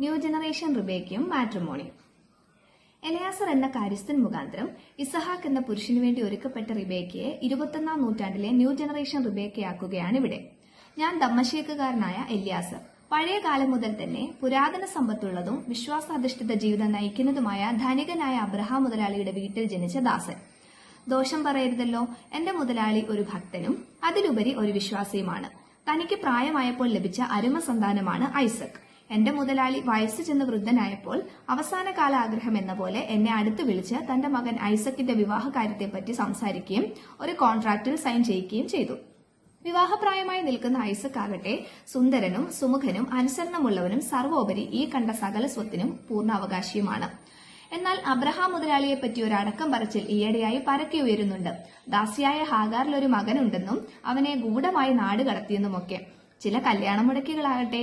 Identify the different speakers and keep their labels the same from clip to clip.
Speaker 1: New generation റിബേക്കയും മാട്രിമോണിയും. Eleazar എന്ന കാര്യസ്ഥൻ മുഖാന്തരം ഇസഹാക്ക് എന്ന പുരുഷനു വേണ്ടി ഒരുക്കപ്പെട്ട റിബേക്കയെ 21ാം നൂറ്റാണ്ടിലെ ന്യൂ ജനറേഷൻ റിബേക്കയാക്കുകയാണ് ഇവിടെ. ഞാൻ ദമ്മശേക്കുകാരനായ എലിയാസർ. പഴയ കാലം മുതൽ തന്നെ പുരാതന സമ്പത്തുള്ളതും വിശ്വാസാധിഷ്ഠിത ജീവിതം നയിക്കുന്നതുമായ ധനികനായ അബ്രഹാം മുതലാളിയുടെ വീട്ടിൽ ജനിച്ച ദാസൻ. ദോഷം പറയരുതല്ലോ, എന്റെ മുതലാളി ഒരു ഭക്തനും അതിലുപരി ഒരു വിശ്വാസിയുമാണ്. തനിക്ക് പ്രായമായപ്പോൾ ലഭിച്ച അരുമ സന്താനമാണ് ഐസക്. എന്റെ മുതലാളി വയസ്സ് ചെന്ന് വൃദ്ധനായപ്പോൾ അവസാനകാല ആഗ്രഹം എന്ന പോലെ എന്നെ അടുത്ത് വിളിച്ച് തന്റെ മകൻ ഐസക്കിന്റെ വിവാഹ കാര്യത്തെപ്പറ്റി സംസാരിക്കുകയും ഒരു കോൺട്രാക്റ്റിൽ സൈൻ ചെയ്യിക്കുകയും ചെയ്തു. വിവാഹപ്രായമായി നിൽക്കുന്ന ഐസക് ആകട്ടെ സുന്ദരനും സുമുഖനും അനുസരണമുള്ളവനും സർവോപരി ഈ കണ്ട സകല സ്വത്തിനും പൂർണ്ണാവകാശിയുമാണ്. എന്നാൽ അബ്രഹാം മുതലാളിയെപ്പറ്റി ഒരു അടക്കം പറച്ചിൽ ഈയിടെയായി പരക്കെ ഉയരുന്നുണ്ട്. ദാസിയായ ഹാഗാറിലൊരു മകനുണ്ടെന്നും അവനെ ഗൂഢമായി നാട് കടത്തിയെന്നുമൊക്കെ. ചില കല്യാണ മുടക്കികളാകട്ടെ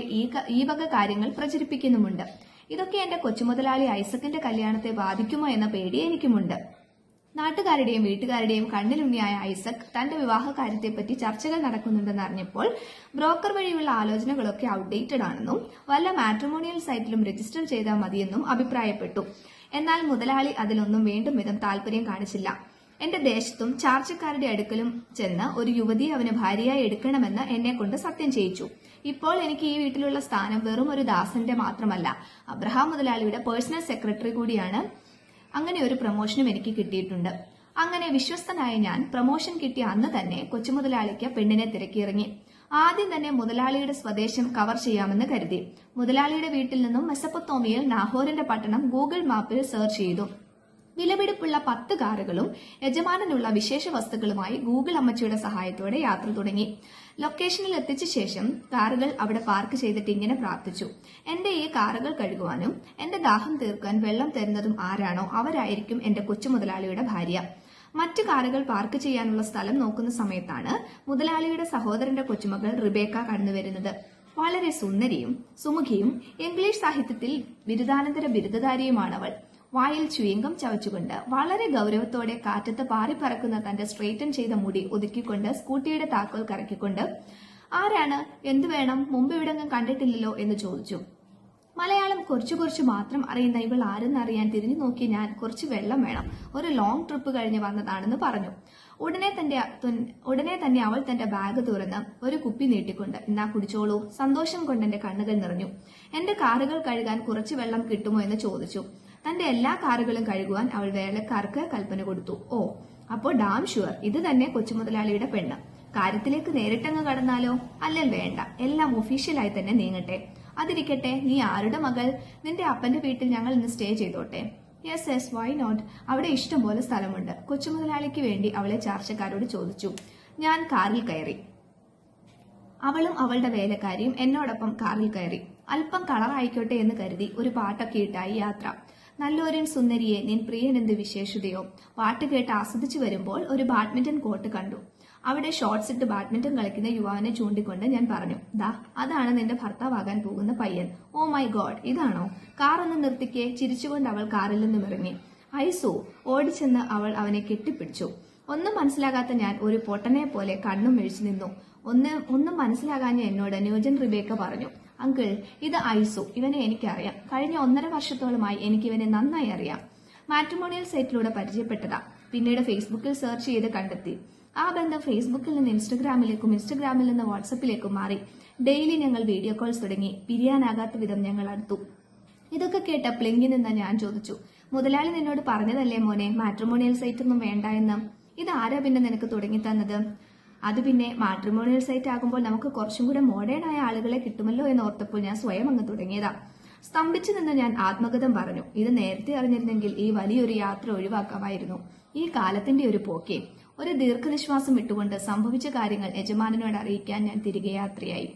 Speaker 1: ഈ വക കാര്യങ്ങൾ പ്രചരിപ്പിക്കുന്നുമുണ്ട്. ഇതൊക്കെ എന്റെ കൊച്ചുമുതലാളി ഐസക്കിന്റെ കല്യാണത്തെ ബാധിക്കുമോ എന്ന പേടി എനിക്കുമുണ്ട്. നാട്ടുകാരുടെയും വീട്ടുകാരുടെയും കണ്ണിലുണ്ണിയായ ഐസക് തന്റെ വിവാഹ കാര്യത്തെപ്പറ്റി ചർച്ചകൾ നടക്കുന്നുണ്ടെന്ന് അറിഞ്ഞപ്പോൾ ബ്രോക്കർ വഴിയുള്ള ആലോചനകളൊക്കെ ഔട്ട്ഡേറ്റഡ് ആണെന്നും വല്ല മാട്രിമോണിയൽ സൈറ്റിലും രജിസ്റ്റർ ചെയ്താൽ മതിയെന്നും അഭിപ്രായപ്പെട്ടു. എന്നാൽ മുതലാളി അതിലൊന്നും വേണ്ടും വിധം താല്പര്യം കാണിച്ചില്ല. എന്റെ ദേശത്തും ചാർച്ചക്കാരുടെ അടുക്കലും ചെന്ന് ഒരു യുവതിയെ അവന് ഭാര്യയായി എടുക്കണമെന്ന് എന്നെ കൊണ്ട് സത്യം ചെയ്യിച്ചു. ഇപ്പോൾ എനിക്ക് ഈ വീട്ടിലുള്ള സ്ഥാനം വെറും ഒരു ദാസന്റെ മാത്രമല്ല, അബ്രഹാം മുതലാളിയുടെ പേഴ്സണൽ സെക്രട്ടറി കൂടിയാണ്. അങ്ങനെ ഒരു പ്രൊമോഷനും എനിക്ക് കിട്ടിയിട്ടുണ്ട്. അങ്ങനെ വിശ്വസ്തനായ ഞാൻ പ്രൊമോഷൻ കിട്ടിയ അന്ന് തന്നെ കൊച്ചുമുതലാളിക്ക് പെണ്ണിനെ തിരക്കിയിറങ്ങി. ആദ്യം തന്നെ മുതലാളിയുടെ സ്വദേശം കവർ ചെയ്യാമെന്ന് കരുതി. മുതലാളിയുടെ വീട്ടിൽ നിന്നും മെസപ്പൊത്തോമിയയിൽ നാഹോറിന്റെ പട്ടണം ഗൂഗിൾ മാപ്പിൽ സെർച്ച് ചെയ്തു. വിലപിടിപ്പുള്ള 10 കാറുകളും യജമാനനുള്ള വിശേഷ വസ്തുക്കളുമായി ഗൂഗിൾ അമ്മച്ചിയുടെ സഹായത്തോടെ യാത്ര തുടങ്ങി. ലൊക്കേഷനിൽ എത്തിച്ച ശേഷം കാറുകൾ അവിടെ പാർക്ക് ചെയ്തിട്ട് ഇങ്ങനെ പ്രാർത്ഥിച്ചു: എന്റെ ഈ കാറുകൾ കഴുകുവാനും എന്റെ ദാഹം തീർക്കാൻ വെള്ളം തരുന്നതും ആരാണോ അവരായിരിക്കും എന്റെ കൊച്ചുമുതലാളിയുടെ ഭാര്യ. മറ്റു കാറുകൾ പാർക്ക് ചെയ്യാനുള്ള സ്ഥലം നോക്കുന്ന സമയത്താണ് മുതലാളിയുടെ സഹോദരന്റെ കൊച്ചുമകൾ റിബേക്ക കടന്നുവരുന്നത്. വളരെ സുന്ദരിയും സുമുഖിയും ഇംഗ്ലീഷ് സാഹിത്യത്തിൽ ബിരുദാനന്തര ബിരുദധാരിയുമാണവൾ. വായിൽ ചുയിങ്കം ചവച്ചുകൊണ്ട് വളരെ ഗൗരവത്തോടെ കാറ്റത്ത് പാറിപ്പറക്കുന്ന തന്റെ സ്ട്രെയിറ്റൻ ചെയ്ത മുടി ഒതുക്കിക്കൊണ്ട് സ്കൂട്ടിയുടെ താക്കോൽ കറക്കിക്കൊണ്ട് ആരാണ്, എന്തു വേണം, മുമ്പ് ഇവിടെങ്ങും കണ്ടിട്ടില്ലല്ലോ എന്ന് ചോദിച്ചു. മലയാളം കുറച്ചു മാത്രം അറിയുന്ന ഇവൾ ആരെന്നറിയാൻ തിരിഞ്ഞു നോക്കി ഞാൻ കുറച്ച് വെള്ളം വേണം, ഒരു ലോങ് ട്രിപ്പ് കഴിഞ്ഞ് വന്നതാണെന്ന് പറഞ്ഞു. ഉടനെ തന്നെ അവൾ തന്റെ ബാഗ് തുറന്ന് ഒരു കുപ്പി നീട്ടിക്കൊണ്ട് എന്നാ കുടിച്ചോളൂ. സന്തോഷം കൊണ്ട് എന്റെ കണ്ണുകൾ നിറഞ്ഞു. എന്റെ കാറുകൾ കഴുകാൻ കുറച്ച് വെള്ളം കിട്ടുമോ എന്ന് ചോദിച്ചു. തന്റെ എല്ലാ കാറുകളും കഴുകുവാൻ അവൾ വേലക്കാർക്ക് കൽപ്പന കൊടുത്തു. ഓ, അപ്പോൾ ഡാം ഷുവർ ഇത് തന്നെ കൊച്ചുമുതലാളിയുടെ പെണ്ണ്. കാര്യത്തിലേക്ക് നേരിട്ടങ്ങ് കടന്നാലോ? അല്ലൽ വേണ്ട, എല്ലാം ഒഫീഷ്യലായി തന്നെ നീങ്ങട്ടെ. അതിരിക്കട്ടെ, നീ ആരുടെ മകൾ? നിന്റെ അപ്പന്റെ വീട്ടിൽ ഞങ്ങൾ ഇന്ന് സ്റ്റേ ചെയ്തോട്ടെ? Yes, why not? അവിടെ ഇഷ്ടം പോലെ സ്ഥലമുണ്ട്. കൊച്ചുമുതലാളിക്ക് വേണ്ടി അവളെ ചാർച്ചക്കാരോട് ചോദിച്ചു. ഞാൻ കാറിൽ കയറി. അവളും അവളുടെ വേലക്കാരിയും എന്നോടൊപ്പം കാറിൽ കയറി. അല്പം കളറായിക്കോട്ടെ എന്ന് കരുതി ഒരു പാട്ടൊക്കെ ഇട്ടായി യാത്ര. നല്ലൊരു സുന്ദരിയെ നിൻ പ്രിയനെന്ത് വിശേഷതയോ. പാട്ട് കേട്ട് ആസ്വദിച്ചു വരുമ്പോൾ ഒരു ബാഡ്മിന്റൺ കോർട്ട് കണ്ടു. അവിടെ ഷോർട്സ് ഇട്ട് ബാഡ്മിന്റൺ കളിക്കുന്ന യുവാവിനെ ചൂണ്ടിക്കൊണ്ട് ഞാൻ പറഞ്ഞു, ദാ അതാണ് നിന്റെ ഭർത്താവാകാൻ പോകുന്ന പയ്യൻ. ഓ മൈ ഗോഡ്, ഇതാണോ? കാർ ഒന്ന് നിർത്തിക്കേ. ചിരിച്ചുകൊണ്ട് അവൾ കാറിൽ നിന്നും ഇറങ്ങി. ഐസോ ഓടിച്ചെന്ന് അവൾ അവനെ കെട്ടിപ്പിടിച്ചു. ഒന്നും മനസ്സിലാകാത്ത ഞാൻ ഒരു പൊട്ടനെ പോലെ കണ്ണും മിഴിച്ചു നിന്നു. ഒന്നും മനസ്സിലാകാഞ്ഞ എന്നോട് ന്യൂജൻ റിബേക്ക പറഞ്ഞു, അങ്കിൾ, ഇത് ഐസു. ഇവനെ എനിക്കറിയാം. കഴിഞ്ഞ 1.5 വർഷത്തോളമായി എനിക്കിവനെ നന്നായി അറിയാം. മാട്രിമോണിയൽ സൈറ്റിലൂടെ പരിചയപ്പെട്ടതാ. പിന്നീട് ഫേസ്ബുക്കിൽ സെർച്ച് ചെയ്ത് കണ്ടെത്തി. ആ ബന്ധം ഫേസ്ബുക്കിൽ നിന്ന് ഇൻസ്റ്റഗ്രാമിലേക്കും ഇൻസ്റ്റഗ്രാമിൽ നിന്ന് വാട്സപ്പിലേക്കും മാറി. ഡെയിലി ഞങ്ങൾ വീഡിയോ കോൾസ് തുടങ്ങി. പിരിയാനാകാത്ത വിധം ഞങ്ങൾ അടുത്തു. ഇതൊക്കെ കേട്ട പ്ലിങ്കി നിന്ന് ഞാൻ ചോദിച്ചു, മുതലാളി നിന്നോട് പറഞ്ഞതല്ലേ മോനെ മാട്രിമോണിയൽ സൈറ്റ് ഒന്നും വേണ്ട എന്ന്? ഇത് ആരാ പിന്നെ നിനക്ക് തുടങ്ങി തന്നത്? അത് പിന്നെ മാട്രിമോണിയൽ സൈറ്റ് ആകുമ്പോൾ നമുക്ക് കുറച്ചും കൂടെ മോഡേൺ ആയ ആളുകളെ കിട്ടുമല്ലോ എന്ന് ഓർത്തപ്പോൾ ഞാൻ സ്വയം അങ്ങ് തുടങ്ങിയതാ. സ്തംഭിച്ചു നിന്ന് ഞാൻ ആത്മഗതം പറഞ്ഞു, ഇത് നേരത്തെ അറിഞ്ഞിരുന്നെങ്കിൽ ഈ വലിയൊരു യാത്ര ഒഴിവാക്കാമായിരുന്നു. ഈ കാലത്തിന്റെ ഒരു പോക്കേ. ഒരു ദീർഘനിശ്വാസം വിട്ടുകൊണ്ട് സംഭവിച്ച കാര്യങ്ങൾ യജമാനനോട് അറിയിക്കാൻ ഞാൻ തിരികെ യാത്രയായി.